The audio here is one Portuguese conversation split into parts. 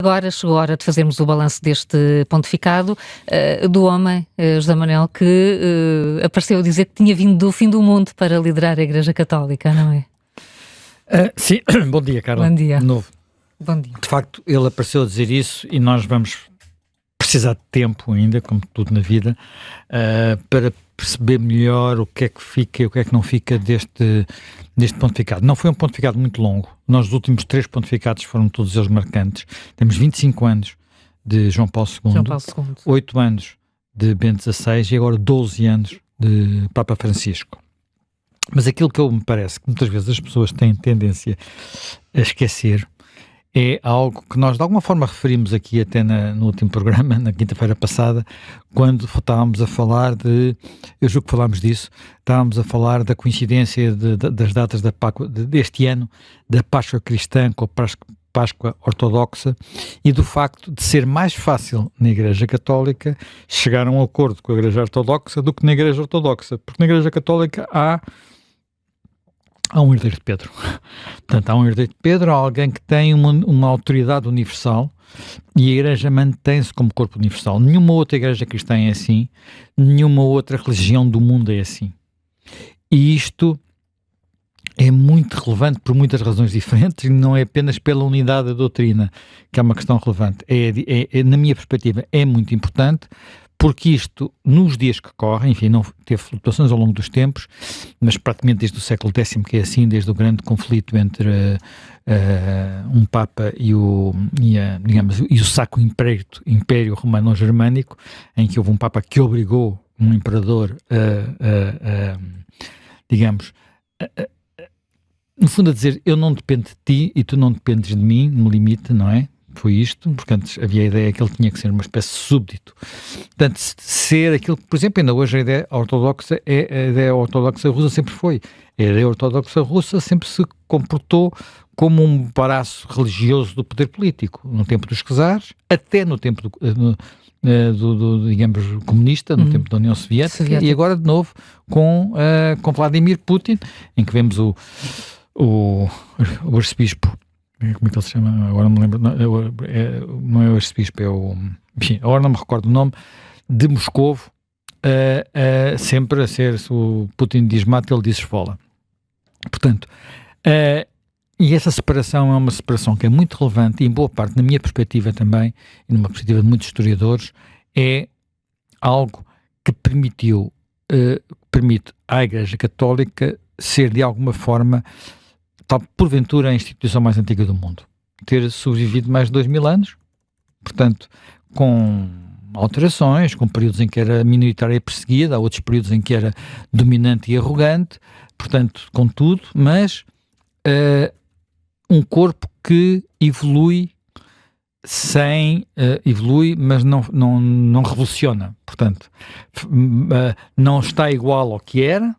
Agora chegou a hora de fazermos o balanço deste pontificado do homem, José Manuel, que apareceu a dizer que tinha vindo do fim do mundo para liderar a Igreja Católica, não é? Sim, bom dia, Carla. Bom dia. De novo. Bom dia. De facto, ele apareceu a dizer isso e nós vamos precisar de tempo ainda, como tudo na vida, para perceber melhor o que é que fica e o que é que não fica deste pontificado. Não foi um pontificado muito longo. Nós, os últimos 3 pontificados foram todos eles marcantes. Temos 25 anos de João Paulo II, 8 anos de Bento XVI e agora 12 anos de Papa Francisco. Mas aquilo que me parece que muitas vezes as pessoas têm tendência a esquecer é algo que nós de alguma forma referimos aqui até no último programa, na quinta-feira passada, quando estávamos a falar eu julgo que falámos disso, estávamos a falar da coincidência das datas deste ano, da Páscoa cristã com a Páscoa ortodoxa e do facto de ser mais fácil na Igreja Católica chegar a um acordo com a Igreja Ortodoxa do que na Igreja Ortodoxa, porque na Igreja Católica há um herdeiro de Pedro. Portanto, há um herdeiro de Pedro, há alguém que tem uma autoridade universal e a Igreja mantém-se como corpo universal. Nenhuma outra Igreja cristã é assim, nenhuma outra religião do mundo é assim. E isto é muito relevante por muitas razões diferentes e não é apenas pela unidade da doutrina que é uma questão relevante. Na minha perspectiva, é muito importante, porque isto, nos dias que correm, enfim, não teve flutuações ao longo dos tempos, mas praticamente desde o século X que é assim, desde o grande conflito entre um Papa e o Sacro Império Romano-Germânico, em que houve um Papa que obrigou um imperador no fundo a dizer, eu não dependo de ti e tu não dependes de mim, no limite, não é? Foi isto, porque antes havia a ideia que ele tinha que ser uma espécie de súbdito. Portanto, ser aquilo que, por exemplo, ainda hoje a ideia ortodoxa russa sempre foi. A ideia ortodoxa russa sempre se comportou como um braço religioso do poder político, no tempo dos czares, até no tempo digamos, comunista, no tempo da União Soviética, e agora de novo com Vladimir Putin, em que vemos o arcebispo. Como é que ele se chama? Agora não me lembro. Não é o arcebispo, é o... Enfim, agora não me recordo o nome. De Moscovo, sempre a ser... Se o Putin diz mata, ele diz esfola. Portanto, e essa separação é uma separação que é muito relevante e, em boa parte, na minha perspectiva também, e numa perspectiva de muitos historiadores, é algo que permite à Igreja Católica ser, de alguma forma, porventura a instituição mais antiga do mundo, ter sobrevivido mais de 2000 anos, portanto, com alterações, com períodos em que era minoritária e perseguida, há outros períodos em que era dominante e arrogante, portanto, com tudo, mas um corpo que evolui mas não revoluciona, portanto, não está igual ao que era,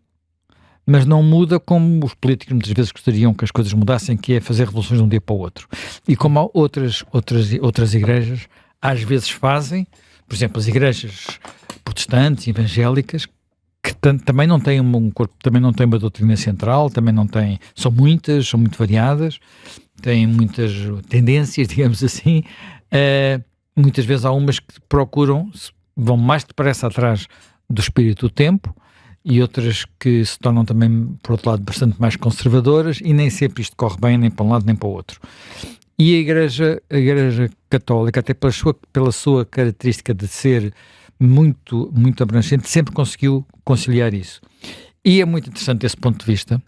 mas não muda como os políticos muitas vezes gostariam que as coisas mudassem, que é fazer revoluções de um dia para o outro. E como há outras igrejas às vezes fazem, por exemplo, as igrejas protestantes, evangélicas, que também não têm um corpo, também não têm uma doutrina central, também não têm, são muitas, são muito variadas, têm muitas tendências, digamos assim, muitas vezes há umas que vão mais depressa atrás do espírito do tempo, e outras que se tornam também, por outro lado, bastante mais conservadoras, e nem sempre isto corre bem nem para um lado nem para o outro. E a Igreja Católica, até pela sua característica de ser muito, muito abrangente, sempre conseguiu conciliar isso. E é muito interessante desse ponto de vista,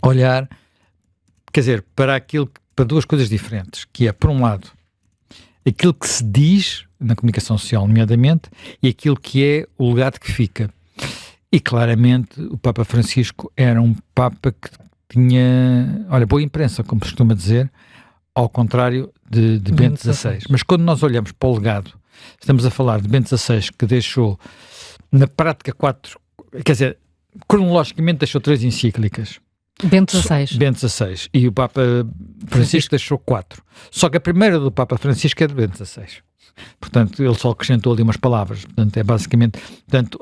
olhar, quer dizer, para duas coisas diferentes, que é, por um lado, aquilo que se diz na comunicação social, nomeadamente, e aquilo que é o legado que fica. E claramente o Papa Francisco era um Papa que tinha, boa imprensa, como se costuma dizer, ao contrário de Bento XVI. Mas quando nós olhamos para o legado, estamos a falar de Bento XVI, que deixou na prática cronologicamente deixou 3 encíclicas. Bento XVI. E o Papa Francisco deixou 4. Só que a primeira do Papa Francisco é de Bento XVI. Portanto, ele só acrescentou ali umas palavras. Portanto, é basicamente... Portanto,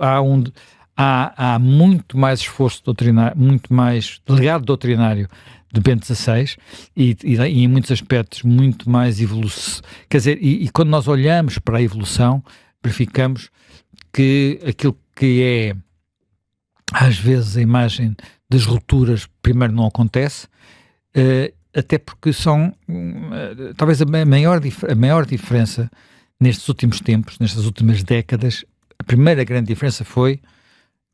há muito mais esforço doutrinário, muito mais legado doutrinário de Bento XVI e em muitos aspectos muito mais quer dizer, e quando nós olhamos para a evolução, verificamos que aquilo que é às vezes a imagem das rupturas primeiro não acontece, até porque são talvez a maior diferença nestes últimos tempos, nestas últimas décadas. A primeira grande diferença foi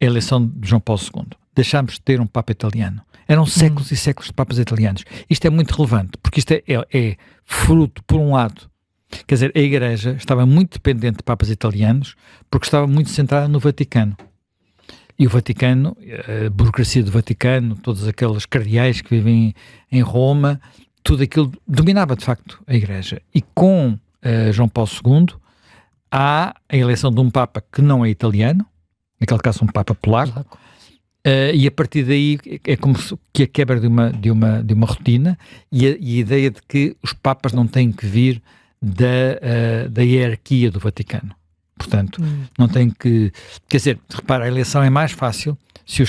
a eleição de João Paulo II. Deixámos de ter um Papa italiano. Eram séculos e séculos de Papas italianos. Isto é muito relevante, porque isto é fruto, por um lado, quer dizer, a Igreja estava muito dependente de Papas italianos, porque estava muito centrada no Vaticano. E o Vaticano, a burocracia do Vaticano, todos aqueles cardeais que vivem em Roma, tudo aquilo dominava de facto a Igreja. E com João Paulo II há a eleição de um Papa que não é italiano, naquele caso um Papa polaco. E a partir daí é como que a quebra de uma rotina e a ideia de que os Papas não têm que vir da hierarquia do Vaticano. Portanto, não tem que... Quer dizer, repara, a eleição é mais fácil se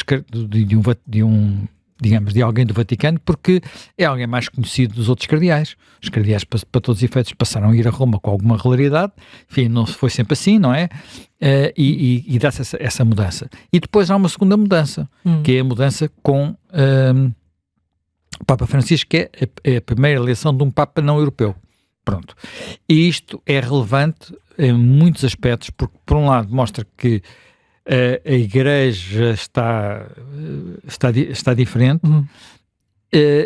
digamos, de alguém do Vaticano, porque é alguém mais conhecido dos outros cardeais. Os cardeais, para todos os efeitos, passaram a ir a Roma com alguma regularidade. Enfim, não foi sempre assim, não é? E dá-se essa mudança. E depois há uma segunda mudança, que é a mudança com o Papa Francisco, que é a primeira eleição de um Papa não europeu. Pronto. E isto é relevante em muitos aspectos, porque, por um lado, mostra que a Igreja está diferente,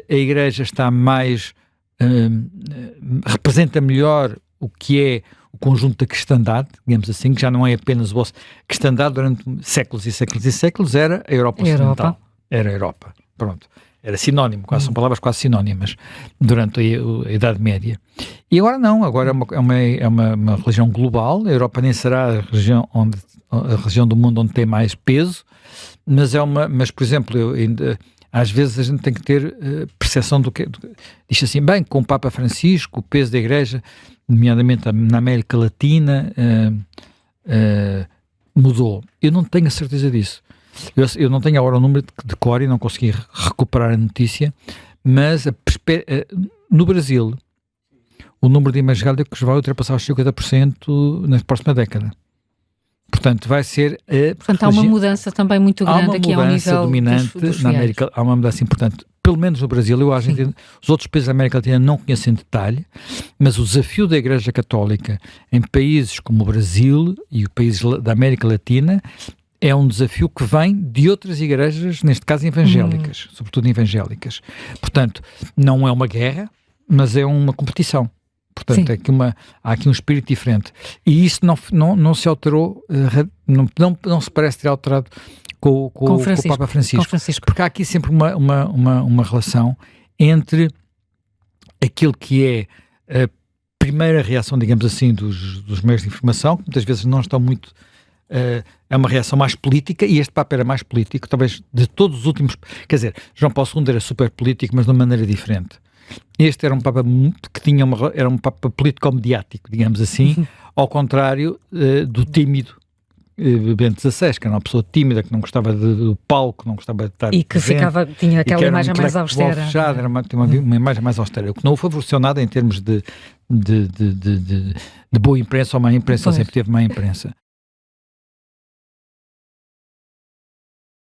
a Igreja está mais... representa melhor o que é o conjunto da cristandade, digamos assim, que já não é apenas o vosso... Cristandade durante séculos e séculos e séculos era a Europa Ocidental. Era a Europa. Pronto. Era sinónimo, são palavras quase sinónimas durante a Idade Média. E agora não, agora é uma religião global. A Europa nem será a região do mundo onde tem mais peso, mas por exemplo, às vezes a gente tem que ter percepção do que... Diz assim, bem, com o Papa Francisco, o peso da Igreja, nomeadamente na América Latina, mudou. Eu não tenho a certeza disso. Eu não tenho agora o número de cor e não consegui recuperar a notícia, mas no Brasil o número de evangélicos vai ultrapassar os 50% na próxima década. Portanto, vai ser... Portanto, há uma mudança também muito grande aqui ao nível dominante dos na América. Há uma mudança importante, pelo menos no Brasil. Os outros países da América Latina não conhecem em detalhe, mas o desafio da Igreja Católica em países como o Brasil e os países da América Latina é um desafio que vem de outras igrejas, neste caso evangélicas, sobretudo evangélicas. Portanto, não é uma guerra, mas é uma competição. Portanto, há aqui um espírito diferente. E isso não se alterou, não se parece ter alterado com o Papa Francisco. Porque há aqui sempre uma relação entre aquilo que é a primeira reação, digamos assim, dos meios de informação, que muitas vezes não estão muito... é uma reação mais política, e este Papa era mais político, talvez de todos os últimos... Quer dizer, João Paulo II era super político, mas de uma maneira diferente. Este era um Papa que era um Papa político-mediático, digamos assim, ao contrário do tímido Bento XVI, que era uma pessoa tímida, que não gostava do palco, não gostava de estar e que presente, tinha aquela imagem mais austera. Fechado, tinha uma imagem mais austera, o que não o favoreceu nada em termos de boa imprensa ou má imprensa. Ele sempre teve má imprensa.